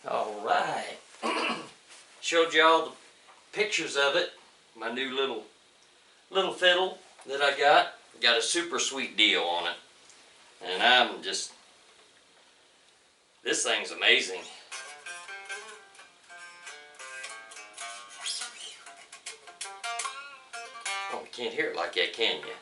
Alright. Showed you all the pictures of it. My new little fiddle that I got. Got a super sweet deal on it. And I'm just... This thing's amazing. Oh, you can't hear it like that, can you?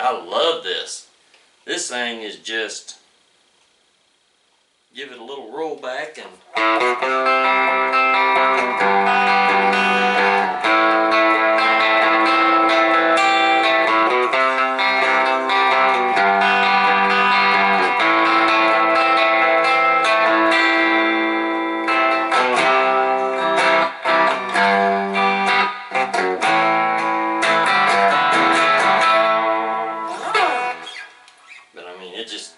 I love this. This thing is just, give it a little roll back and it just...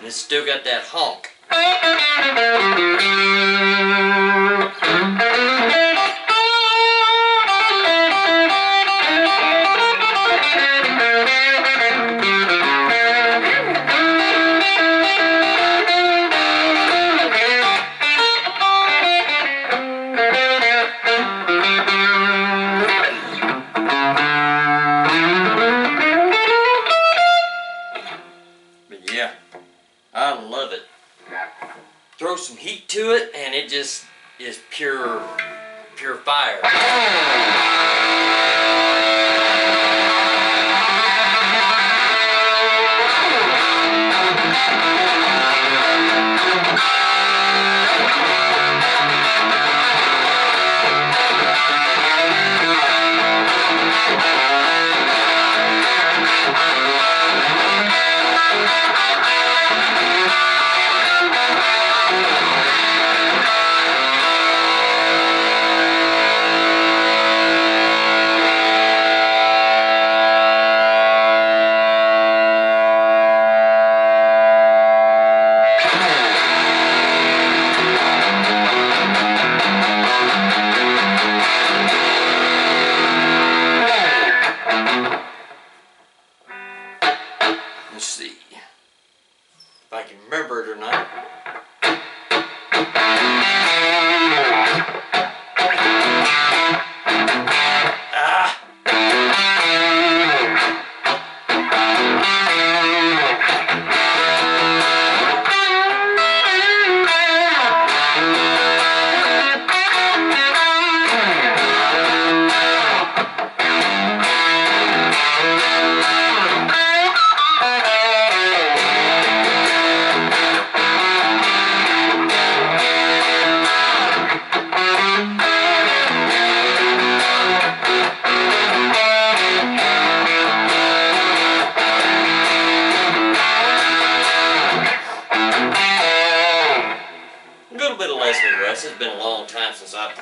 It's still got that honk. But yeah, I love it. Throw some heat to it and it just is pure fire.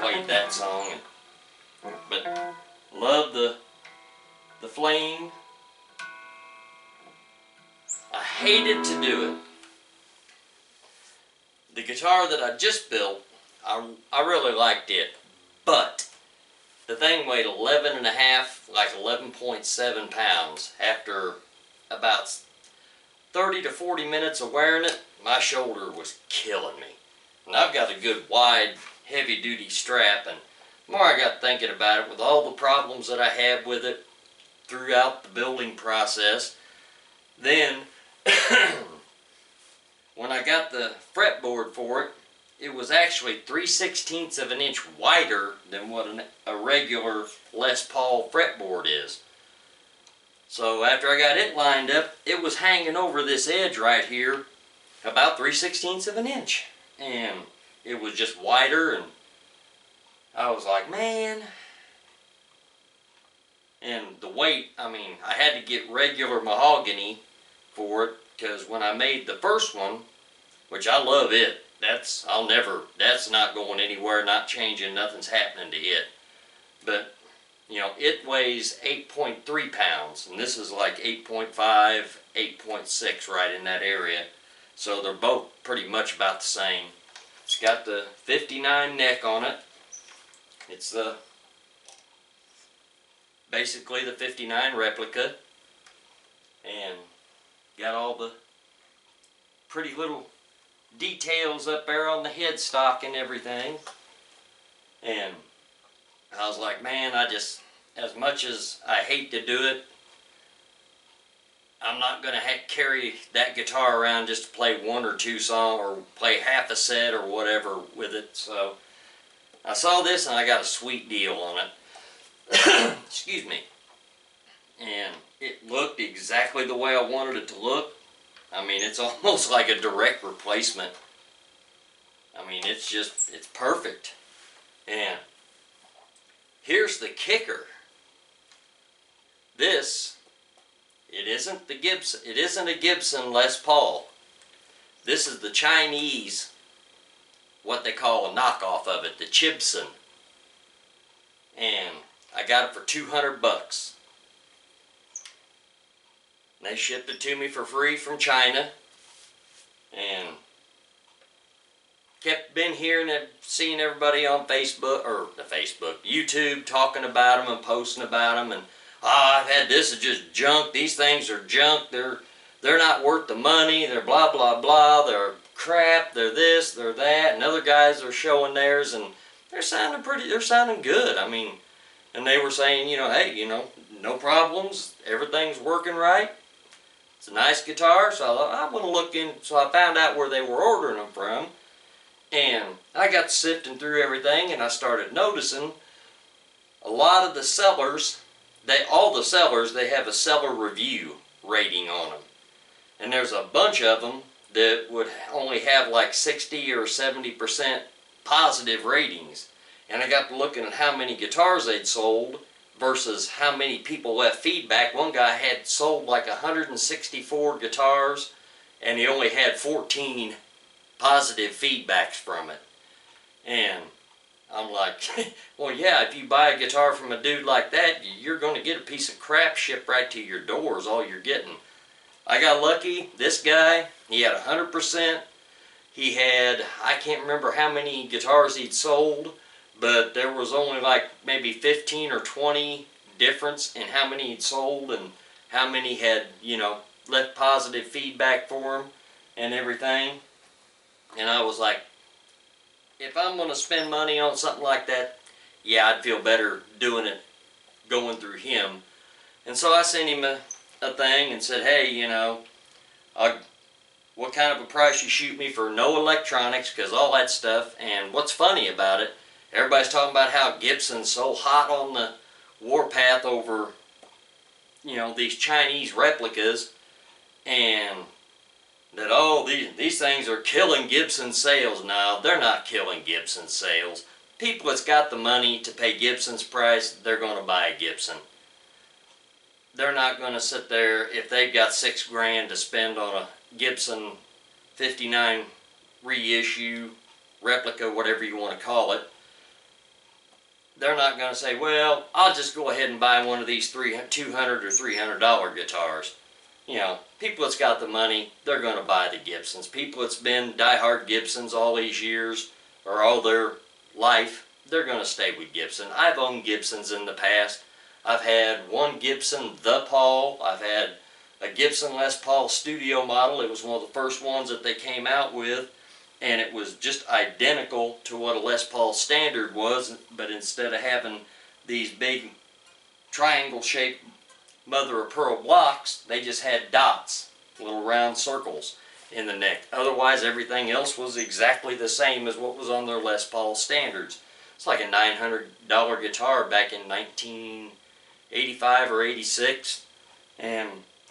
played that song. But love the Flame. I hated to do it. The guitar that I just built, I really liked it, but the thing weighed 11 and a half, like 11.7 pounds. After about 30 to 40 minutes of wearing it, my shoulder was killing me. And I've got a good wide, heavy duty strap, and the more I got thinking about it, with all the problems that I had with it throughout the building process, then when I got the fretboard for it, it was actually 3/16 of an inch wider than what a regular Les Paul fretboard is. So after I got it lined up, it was hanging over this edge right here about 3/16 of an inch. And it was just wider, and I was like, man. And the weight, I mean, I had to get regular mahogany for it, because when I made the first one, which I love it, that's not going anywhere, not changing, nothing's happening to it. But, you know, it weighs 8.3 pounds, and this is like 8.5, 8.6, right in that area. So they're both pretty much about the same. It's got the 59 neck on it. It's basically the 59 replica, and got all the pretty little details up there on the headstock and everything. And I was like, man, as much as I hate to do it, I'm not going to carry that guitar around just to play one or two songs or play half a set or whatever with it. So I saw this and I got a sweet deal on it. Excuse me. And it looked exactly the way I wanted it to look. I mean, it's almost like a direct replacement. I mean, it's perfect. And here's the kicker. It isn't a Gibson Les Paul. This is the Chinese, what they call a knockoff of it, the Chibson. And I got it for 200 bucks. They shipped it to me for free from China, and been hearing and seeing everybody on YouTube talking about them and posting about them, and I've had this is just junk. These things are junk. They're not worth the money. They're blah blah blah. They're crap. They're this. They're that. And other guys are showing theirs, and they're sounding good. I mean, and they were saying, you know, hey, you know, no problems. Everything's working right. It's a nice guitar, so I thought, I'm going to look in. So I found out where they were ordering them from, and I got sifting through everything, and I started noticing a lot of the sellers, all the sellers, they have a seller review rating on them. And there's a bunch of them that would only have like 60 or 70% positive ratings. And I got to looking at how many guitars they'd sold versus how many people left feedback. One guy had sold like 164 guitars, and he only had 14 positive feedbacks from it. And I'm like, well, yeah, if you buy a guitar from a dude like that, you're going to get a piece of crap shipped right to your door is all you're getting. I got lucky. This guy, he had 100%. He had, I can't remember how many guitars he'd sold, but there was only like maybe 15 or 20 difference in how many he'd sold and how many had, you know, left positive feedback for him and everything. And I was like, if I'm going to spend money on something like that, yeah, I'd feel better doing it going through him. And so I sent him a thing and said, hey, you know, what kind of a price you shoot me for no electronics, because all that stuff. And what's funny about it, everybody's talking about how Gibson's so hot on the warpath over, you know, these Chinese replicas, and that, oh, these things are killing Gibson sales. No, they're not killing Gibson sales. People that's got the money to pay Gibson's price, they're going to buy a Gibson. They're not going to sit there, if they've got $6 grand to spend on a Gibson 59 reissue, replica, whatever you want to call it, they're not going to say, well, I'll just go ahead and buy one of these $200 or $300 guitars. You know, people that's got the money, they're going to buy the Gibsons. People that's been diehard Gibsons all these years, or all their life, they're going to stay with Gibson. I've owned Gibsons in the past. I've had one Gibson, the Paul. I've had a Chibson Les Paul studio model. It was one of the first ones that they came out with, and it was just identical to what a Les Paul standard was, but instead of having these big triangle-shaped mother-of-pearl blocks, they just had dots, little round circles in the neck. Otherwise, everything else was exactly the same as what was on their Les Paul standards. It's like a $900 guitar back in 1985 or 86, and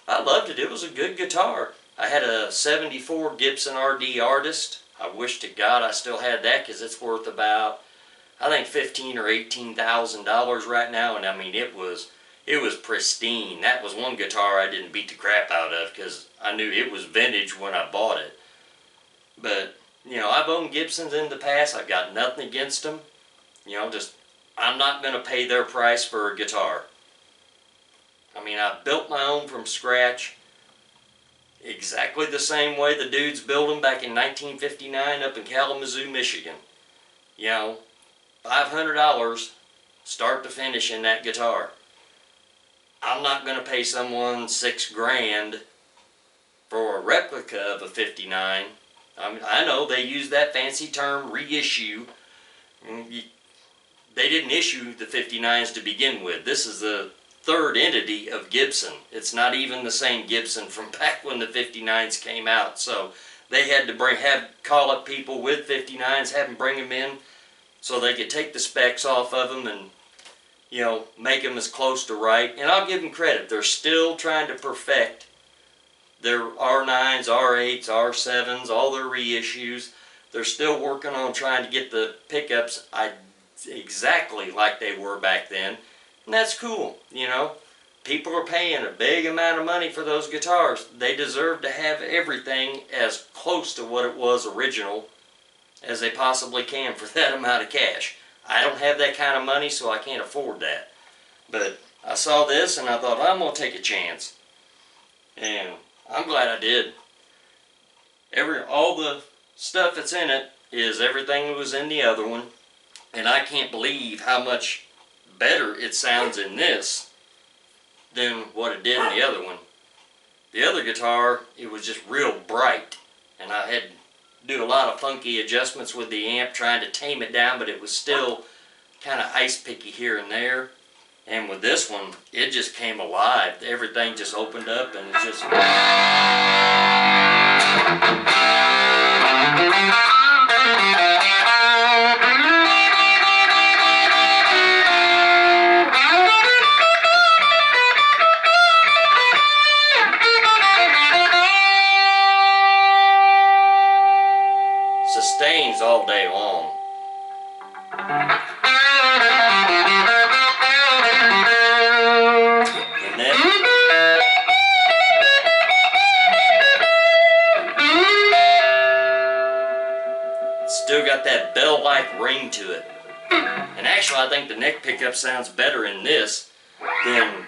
I loved it. It was a good guitar. I had a '74 Gibson RD Artist. I wish to God I still had that, because it's worth about, I think, $15,000 or $18,000 right now, and I mean, it was pristine. That was one guitar I didn't beat the crap out of, because I knew it was vintage when I bought it. But, you know, I've owned Gibsons in the past. I've got nothing against them. You know, just, I'm not going to pay their price for a guitar. I mean, I built my own from scratch, exactly the same way the dudes built them back in 1959 up in Kalamazoo, Michigan. You know, $500 start to finish in that guitar. I'm not going to pay someone $6,000 for a replica of a 59. I mean, I know they use that fancy term, reissue. They didn't issue the 59s to begin with. This is the third entity of Gibson. It's not even the same Gibson from back when the 59s came out. So they had to call up people with 59s, have them bring them in so they could take the specs off of them and, you know, make them as close to right. And I'll give them credit. They're still trying to perfect their R9s, R8s, R7s, all their reissues. They're still working on trying to get the pickups exactly like they were back then. And that's cool, you know. People are paying a big amount of money for those guitars. They deserve to have everything as close to what it was original as they possibly can for that amount of cash. I don't have that kind of money, so I can't afford that. But I saw this and I thought, I'm going to take a chance. And I'm glad I did. All the stuff that's in it is everything that was in the other one. And I can't believe how much better it sounds in this than what it did in the other one. The other guitar, it was just real bright, and I had to do a lot of funky adjustments with the amp trying to tame it down, but it was still kind of ice picky here and there. And with this one, it just came alive. Everything just opened up, and it's just sustains all day long. The neck. Still got that bell-like ring to it. And actually, I think the neck pickup sounds better in this than what